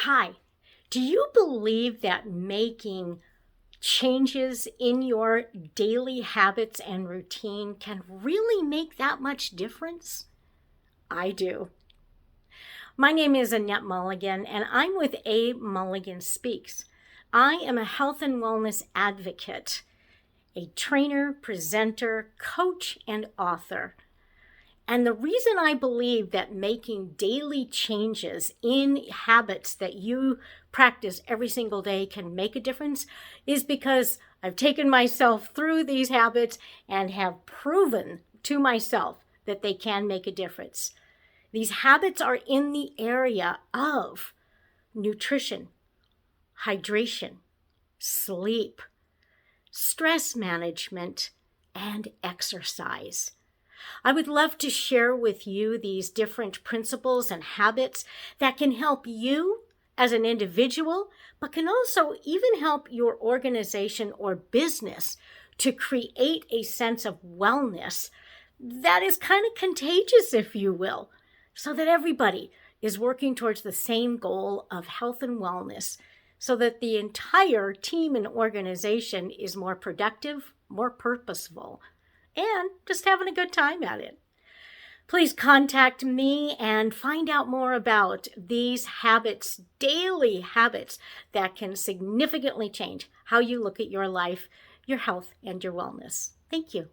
Hi, do you believe that making changes in your daily habits and routine can really make that much difference? I do. My name is Annette Mulligan, and I'm with Mulligan Speaks. I am a health and wellness advocate, a trainer, presenter, coach, and author. And the reason I believe that making daily changes in habits that you practice every single day can make a difference is because I've taken myself through these habits and have proven to myself that they can make a difference. These habits are in the area of nutrition, hydration, sleep, stress management, and exercise. I would love to share with you these different principles and habits that can help you as an individual, but can also even help your organization or business to create a sense of wellness that is kind of contagious, if you will, so that everybody is working towards the same goal of health and wellness, so that the entire team and organization is more productive, more purposeful, and just having a good time at it. Please contact me and find out more about these habits, daily habits that can significantly change how you look at your life, your health, and your wellness. Thank you.